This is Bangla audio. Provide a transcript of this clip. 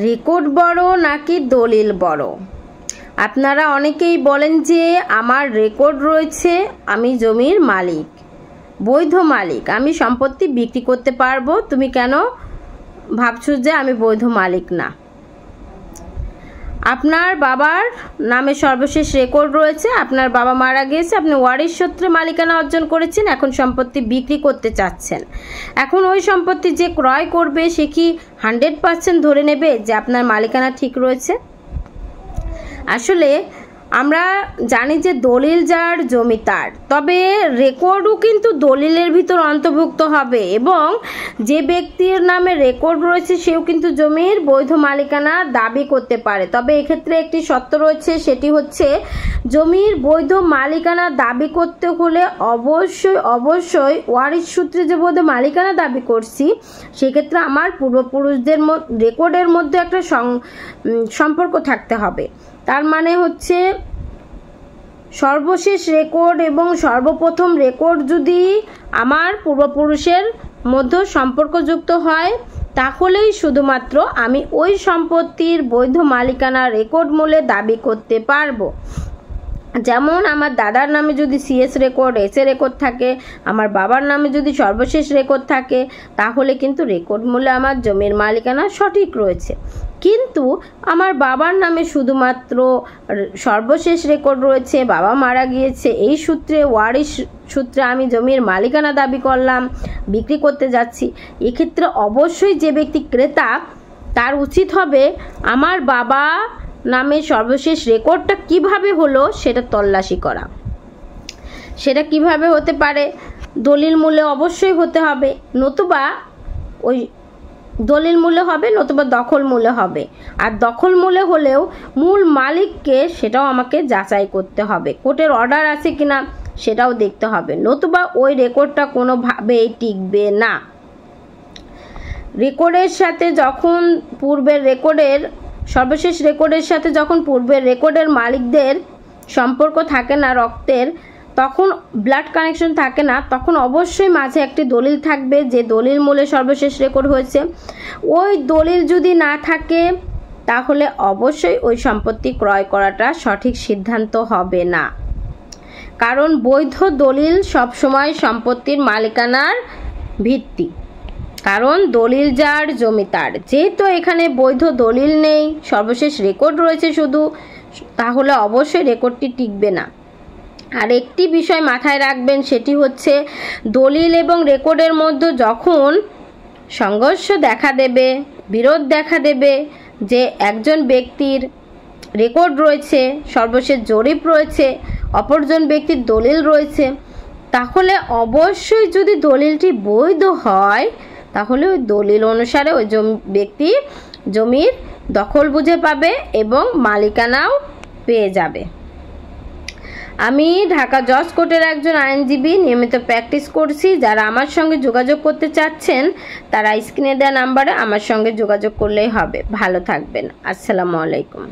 রেকর্ড বড় নাকি দলিল বড়? আপনারা অনেকেই বলেন যে আমার রেকর্ড রয়েছে, আমি জমির মালিক, বৈধ মালিক, আমি সম্পত্তি বিক্রি করতে পারবো। তুমি কেন ভাবছো যে আমি বৈধ মালিক না? আপনার বাবার নামে সর্বশেষ রেকর্ড রয়েছে, আপনার বাবা মারা গিয়েছে, আপনি ওয়ারিশ সূত্রে মালিকানা অর্জন করেছেন, এখন সম্পত্তি বিক্রি করতে চাচ্ছেন। এখন ওই সম্পত্তি যে ক্রয় করবে সে কি 100% ধরে নেবে যে আপনার মালিকানা ঠিক রয়েছে? আসলে আমরা জানি যে দলিল যার জমি তার, তবে রেকর্ডও কিন্তু দলিলের ভিতর অন্তর্ভুক্ত হবে এবং যে ব্যক্তির নামে রেকর্ড রয়েছে সেও কিন্তু জমির বৈধ মালিকানা দাবি করতে পারে। তবে এক্ষেত্রে একটি শর্ত রয়েছে, সেটি হচ্ছে জমির বৈধ মালিকানা দাবি করতে হলে অবশ্যই ওয়ারিশ সূত্রে যে বৈধ মালিকানা দাবি করছি সেক্ষেত্রে আমার পূর্বপুরুষদের রেকর্ডের মধ্যে একটা সম্পর্ক থাকতে হবে। তার মানে হচ্ছে সর্বশেষ রেকর্ড এবং সর্বপ্রথম রেকর্ড যদি আমার পূর্বপুরুষের মধ্যে সম্পর্কযুক্ত হয় তাহলেই শুধুমাত্র আমি ওই সম্পত্তির বৈধ মালিকানা রেকর্ড মূলে দাবি করতে পারবো। যেমন আমার দাদার নামে যদি সিএস রেকর্ড, এসএ রেকর্ড থাকে, আমার বাবার নামে যদি সর্বশেষ রেকর্ড থাকে তাহলে কিন্তু রেকর্ড মূলে আমার জমির মালিকানা সঠিক রয়েছে। কিন্তু আমার বাবার নামে শুধুমাত্র সর্বশেষ রেকর্ড রয়েছে, বাবা মারা গিয়েছে, এই সূত্রে ওয়ারিশ সূত্রে আমি জমির মালিকানা দাবি করলাম, বিক্রি করতে যাচ্ছি, এক্ষেত্রে অবশ্যই যে ব্যক্তি ক্রেতা তার উচিত হবে আমার বাবা নামে সর্বশেষ রেকর্ডটা কিভাবে হলো সেটা তল্লাশি করা। সেটা কিভাবে হতে পারে? দলিল মূলে অবশ্যই হতে হবে, নতুবা ওই দলিল মূলে হবে, নতুবা দখল মূলে হবে। আর দখল মূলে হলেও মূল মালিককে সেটাও আমাকে যাচাই করতে হবে, কোর্টের অর্ডার আছে কিনা সেটাও দেখতে হবে, নতুবা ওই রেকর্ডটা কোনোভাবেই টিকবে না। রেকর্ডের সাথে যখন পূর্বের রেকর্ডের সর্বশেষ রেকর্ডের সাথে যখন পূর্বের রেকর্ডের মালিকদের সম্পর্ক থাকে না রক্তের, তখন ব্লাড কানেকশন থাকে না, তখন অবশ্যই মাঝে একটি দলিল থাকবে যে দলিল মূলে সর্বশেষ রেকর্ড হয়েছে। ওই দলিল যদি না থাকে তাহলে অবশ্যই ওই সম্পত্তি ক্রয় করাটা সঠিক সিদ্ধান্ত হবে না, কারণ বৈধ দলিল সবসময় সম্পত্তির মালিকানার ভিত্তি। কারণ দলিল যার জমি তার, যেহেতু এখানে বৈধ দলিল নেই, সর্বশেষ রেকর্ড রয়েছে শুধু, তাহলে অবশ্যই রেকর্ডটি টিকবে না। আর একটি বিষয় মাথায় রাখবেন, সেটি হচ্ছে দলিল এবং রেকর্ডের মধ্যে যখন সংঘর্ষ দেখা দেবে, বিরোধ দেখা দেবে, যে একজন ব্যক্তির রেকর্ড রয়েছে, সর্বশেষ জরিপ রয়েছে, অপরজন ব্যক্তির দলিল রয়েছে, তাহলে অবশ্যই যদি দলিলটি বৈধ হয় তাহলে ওই দলিল অনুসারে ওই ব্যক্তি জমির দখল বুঝে পাবে এবং মালিকানাও পেয়ে যাবে। আমি ঢাকা জজ কোর্টের একজন আইনজীবী, নিয়মিত প্র্যাকটিস করছি। যারা আমার সঙ্গে যোগাযোগ করতে চাচ্ছেন তারা স্ক্রিনে দেওয়া নাম্বারে আমার সঙ্গে যোগাযোগ করলেই হবে। ভালো থাকবেন। আসসালামু আলাইকুম।